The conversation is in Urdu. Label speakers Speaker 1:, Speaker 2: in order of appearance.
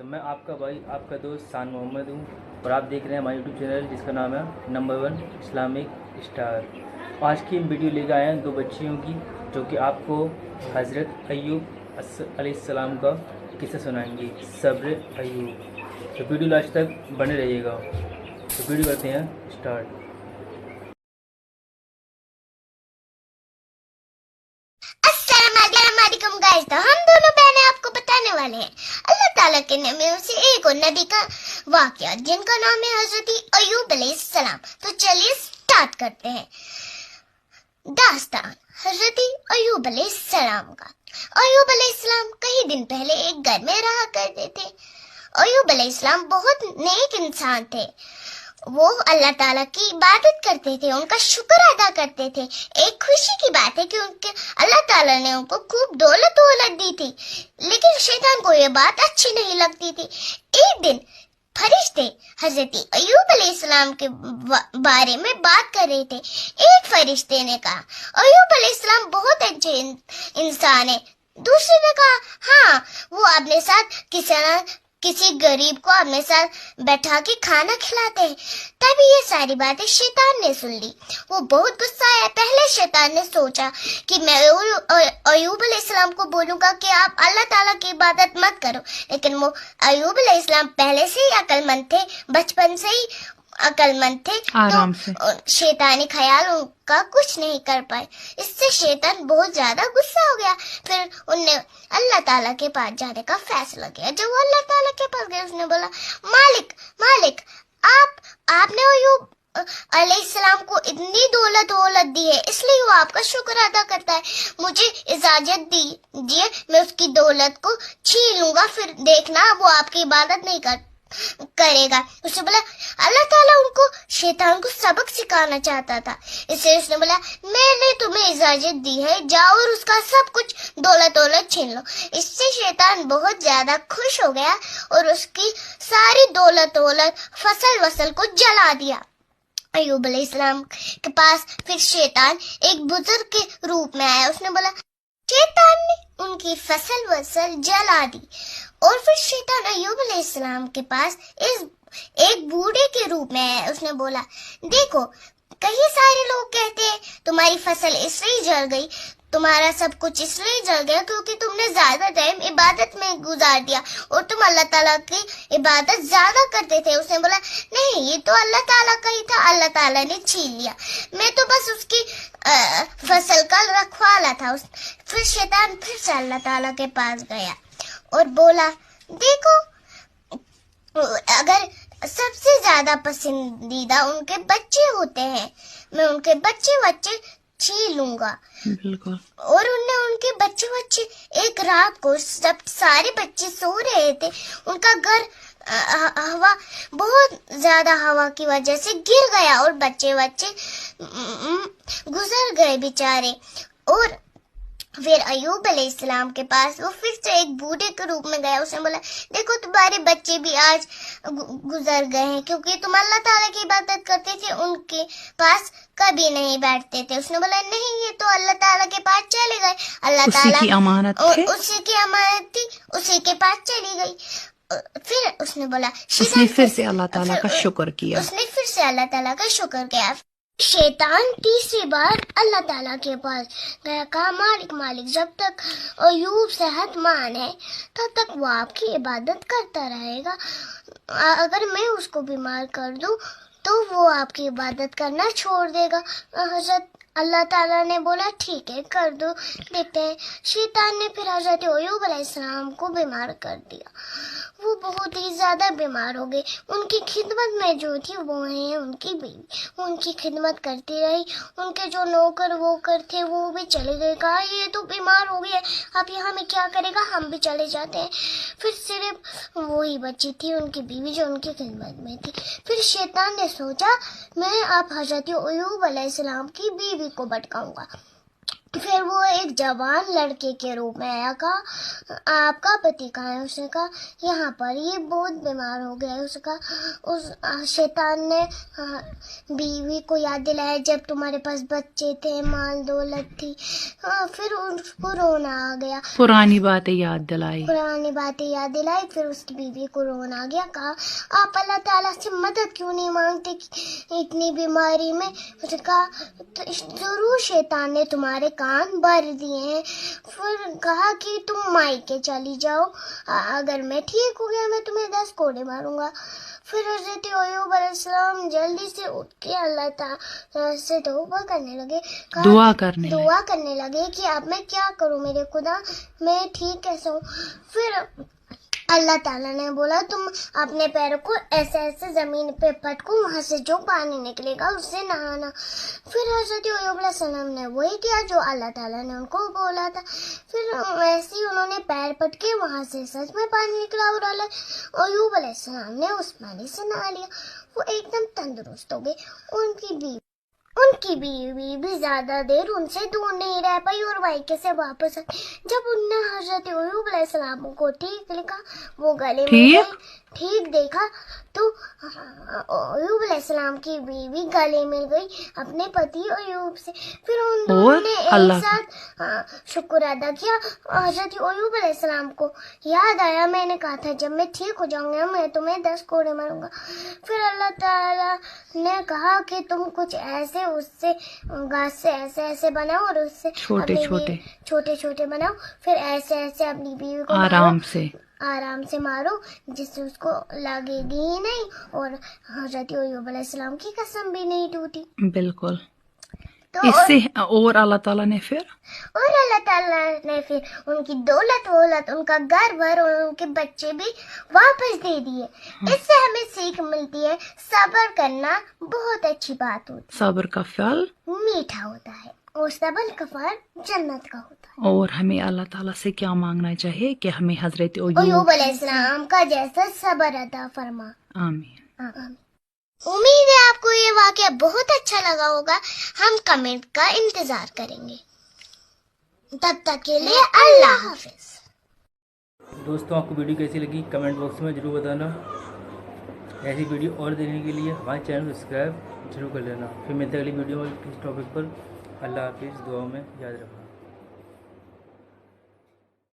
Speaker 1: تو میں آپ کا بھائی آپ کا دوست سان محمد ہوں اور آپ دیکھ رہے ہیں ہمارا یوٹیوب چینل جس کا نام ہے نمبر 1 اسلامک اسٹار۔ آج کی ہم ویڈیو لے کے آئے ہیں 2 بچیوں کی جو کہ آپ کو حضرت ایوب علیہ السلام کا قصہ سنائیں گے، صبر ایوب۔ تو ویڈیو لاسٹ تک بنے رہیے گا۔ تو ویڈیو کرتے ہیں اسٹارٹ۔
Speaker 2: السلام علیکم گائز، تو ہم دونوں بہنیں آپ کو بتانے والے ہیں اللہ تعالیٰ کے نبیوں سے ایک اور نبی کا واقعہ جن کا نام ہے حضرت ایوب علیہ السلام۔ تو چلیے سٹارٹ کرتے ہیں داستان حضرت ایوب علیہ السلام کا۔ ایوب علیہ السلام کئی دن پہلے ایک گھر میں رہا کرتے تھے۔ ایوب علیہ السلام بہت نیک انسان تھے۔ وہ اللہ تعالیٰ کی عبادت کرتے تھے، ان کا شکر ادا کرتے تھے۔ ایک خوشی کی بات ہے کہ اللہ تعالیٰ نے ان کو خوب دولت دی تھی، لیکن شیطان کو یہ بات اچھی نہیں لگتی تھی۔ ایک دن فرشتے حضرت ایوب علیہ السلام کے بارے میں بات کر رہے تھے۔ ایک فرشتے نے کہا ایوب علیہ السلام بہت اچھے انسان ہیں۔ دوسرے نے کہا ہاں، وہ اپنے ساتھ کسی غریب کو اپنے ساتھ بیٹھا کے کھانا کھلاتے ہیں۔ تبھی یہ ساری باتیں شیطان نے سن لی۔ وہ بہت غصہ آیا۔ پہلے شیطان نے سوچا کہ میں ایوب علیہ السلام کو بولوں گا کہ آپ اللہ تعالیٰ کی عبادت مت کرو، لیکن وہ ایوب علیہ السلام پہلے سے ہی عقل مند تھے، بچپن سے ہی عقل مند تھے، تو شیطانی خیال ان کا کچھ نہیں کر پائے۔ اس سے شیطان بہت زیادہ غصہ ہو گیا۔ پھر ان نے اللہ تعالیٰ کے پاس جانے کا فیصلہ کیا۔ جب وہ اللہ تعالیٰ کے پاس گئے، اس نے بولا مالک آپ نے ایوب علیہ السلام کو اتنی دولت دی ہے، اس لیے وہ آپ کا شکر ادا کرتا ہے۔ مجھے اجازت دیجیے، میں اس کی دولت کو چھین لوں گا، پھر دیکھنا وہ آپ کی عبادت نہیں کرے گا۔ اس نے بولا اللہ تعالیٰ ان کو شیطان کو سبق سکھانا چاہتا تھا، اس لیے اس نے بولا میں نے تمہیں اجازت دی ہے، جاؤ اور اس کا سب کچھ دولت چھین لو۔ اس سے شیطان بہت زیادہ خوش ہو گیا اور اس کی ساری دولت فصل کو جلا دیا۔ ایوب علیہ السلام کے پاس پھر شیطان ایک بزرگ کے روپ میں آیا۔ اس نے بولا شیطان نے ان کی فصل جلا دی، اور پھر شیطان ایوب علیہ السلام کے پاس ایک بوڑھے کے روپ میں آیا۔ اس نے بولا دیکھو، کئی سارے لوگ کہتے ہیں تمہاری فصل اس لیے جل گئی، تمہارا سب کچھ اس لیے جل گیا کیونکہ تم نے زیادہ ٹائم عبادت میں گزار دیا اور تم اللہ تعالیٰ کی عبادت زیادہ کرتے تھے۔ اس نے بولا نہیں، یہ تو اللہ تعالیٰ کا ہی تھا، اللہ تعالیٰ نے چھین لیا، میں تو بس اس کی فصل کا رکھوالا تھا۔ پھر شیطان پھر سے اللہ تعالیٰ کے پاس گیا اور بولا دیکھو، اگر سب سے زیادہ پسندیدہ ان کے بچے ہوتے ہیں، میں ان کے بچے چھین لوں گا۔
Speaker 3: بالکل۔
Speaker 2: اور ان کے بچے ایک رات کو سب سارے بچے سو رہے تھے، ان کا گھر ہوا بہت زیادہ ہوا کی وجہ سے گر گیا اور بچے گزر گئے بیچارے۔ اور پھر ایوب علیہ السلام کے پاس وہ پھر سے ایک بوڑھے کے روپ میں گیا۔ اس نے بولا دیکھو، تمہارے بچے بھی آج گزر گئے ہیں کیونکہ تم اللہ تعالیٰ کی عبادت کرتے تھے، ان کے پاس کبھی نہیں بیٹھتے تھے۔ اس نے بولا نہیں، یہ تو اللہ تعالیٰ کے پاس چلے گئے، اللہ تعالیٰ
Speaker 3: اسی کی امانت
Speaker 2: تھی، اسی کے پاس چلی گئی۔ پھر اس نے بولا
Speaker 3: اس نے پھر سے اللہ تعالیٰ کا شکر کیا۔
Speaker 2: اس نے پھر سے اللہ تعالیٰ کا شکر کیا۔ شیطان تیسری بار اللہ تعالیٰ کے پاس گیا، کہا مالک جب تک ایوب صحت مند ہے تب تک وہ آپ کی عبادت کرتا رہے گا، اگر میں اس کو بیمار کر دوں تو وہ آپ کی عبادت کرنا چھوڑ دے گا۔ حضرت اللہ تعالیٰ نے بولا ٹھیک ہے، کر دو، دیکھتے ہیں۔ شیطان نے پھر حضرت ایوب علیہ السلام کو بیمار کر دیا۔ وہ بہت ہی زیادہ بیمار ہو گئے۔ ان کی خدمت میں جو تھی وہ ہیں ان کی بیوی، وہ ان کی خدمت کرتی رہی۔ ان کے جو نوکر تھے وہ بھی چلے گئے، کہا یہ تو بیمار ہو گیا، اب یہ ہمیں کیا کرے گا، ہم بھی چلے جاتے ہیں۔ پھر صرف وہی بچی تھی، ان کی بیوی، جو ان کی خدمت میں تھی۔ پھر شیطان نے سوچا میں اب حضرت ایوب علیہ السلام کی بیوی کو بھٹکاؤں گا۔ پھر وہ ایک جوان لڑکے کے روپ میں آیا، کہا آپ کا پتی کہاں ہے؟ اس نے کہا یہاں پر، یہ بہت بیمار ہو گیا ہے۔ اس کا اس شیطان نے بیوی کو یاد دلایا جب تمہارے پاس بچے تھے، مال دولت تھی، پھر اس کو رونا آ گیا،
Speaker 3: پرانی باتیں یاد دلائی،
Speaker 2: پرانی باتیں یاد دلائی، پھر اس کی بیوی کو رونا آ گیا، کہا آپ اللہ تعالیٰ سے مدد کیوں نہیں مانگتے اتنی بیماری میں؟ اس نے کہا ضرور شیطان نے تمہارے کان بھر دیے ہیں۔ پھر کہا کہ تم مائکے چلی جاؤ، اگر میں ٹھیک ہو گیا میں تمہیں 10 کوڑے ماروں گا۔ پھر حضرت ایوب علیہ السلام جلدی سے اٹھ کے اللہ تعالیٰ سے توبہ کرنے لگے،
Speaker 3: دعا کرنے
Speaker 2: لگے کہ اب میں کیا کروں میرے خدا، میں ٹھیک کیسے ہوں؟ پھر اللہ تعالیٰ نے بولا تم اپنے پیروں کو ایسے ایسے زمین پہ پٹکو، وہاں سے جو پانی نکلے گا اس سے نہانا۔ پھر حضرت ایوب علیہ السلام نے وہی کیا جو اللہ تعالیٰ نے ان کو بولا تھا، پھر ویسے ہی انہوں نے پیر پٹکے، وہاں سے سچ میں پانی نکلا، اور ایوب علیہ السلام نے اس پانی سے نہا لیا، وہ ایک دم تندرست ہو گئے۔ ان کی بیوی بھی زیادہ دیر ان سے دور نہیں رہ پائی اور مائکے سے واپس آئی۔ جب ان نے حضرت ایوب علیہ السلام کو ٹھیک دیکھا، وہ گلے مل گئے، ٹھیک دیکھا تو ایوب علیہ السلام کی بیوی گلے مل گئی اپنے پتی ایوب سے۔ پھر ان دونوں نے ایک ساتھ شکر ادا کیا۔ حضرت ایوب علیہ السلام کو یاد آیا میں نے کہا تھا جب میں ٹھیک ہو جاؤں گا میں تمہیں 10 کوڑے ماروں گا۔ پھر اللہ تعالیٰ نے کہا کہ تم کچھ ایسے اس سے گھاس سے ایسے ایسے بناؤ اور اس سے چھوٹے چھوٹے بناؤ، پھر ایسے ایسے اپنی بیوی کو آرام سے مارو جس سے اس کو لگے گی ہی نہیں، اور حضرت ایوب علیہ السلام کی قسم بھی نہیں ٹوٹی۔
Speaker 3: بالکل۔
Speaker 2: تو
Speaker 3: اس سے اور اللہ تعالیٰ نے پھر
Speaker 2: ان کی دولت وولت، ان کا گھر بھر اور ان کے بچے بھی واپس دے دیے۔ اس سے ہمیں سیکھ ملتی ہے صبر کرنا بہت اچھی بات ہوتی ہے،
Speaker 3: صبر کا پھل
Speaker 2: میٹھا ہوتا ہے اور صبر کا پھل جنت کا ہوتا ہے۔
Speaker 3: اور ہمیں اللہ تعالیٰ سے کیا مانگنا چاہیے کہ ہمیں حضرت
Speaker 2: ایوب علیہ السلام کا جیسا صبر عطا فرما۔
Speaker 3: آمین۔
Speaker 2: امید ہے آپ کو یہ واقعہ بہت اچھا لگا ہوگا، ہم کمنٹ کا انتظار کریں گے، تب تک کے لیے اللہ حافظ۔
Speaker 1: دوستوں آپ کو ویڈیو کیسی لگی کمنٹ باکس میں ضرور بتانا، ایسی ویڈیو اور دیکھنے کے لیے ہمارے چینل کو سبسکرائب ضرور کر لینا۔ پھر ملتے ہیں اگلی ویڈیو میں کس ٹاپک پر۔ اللہ حافظ، دعاؤں میں یاد رکھنا۔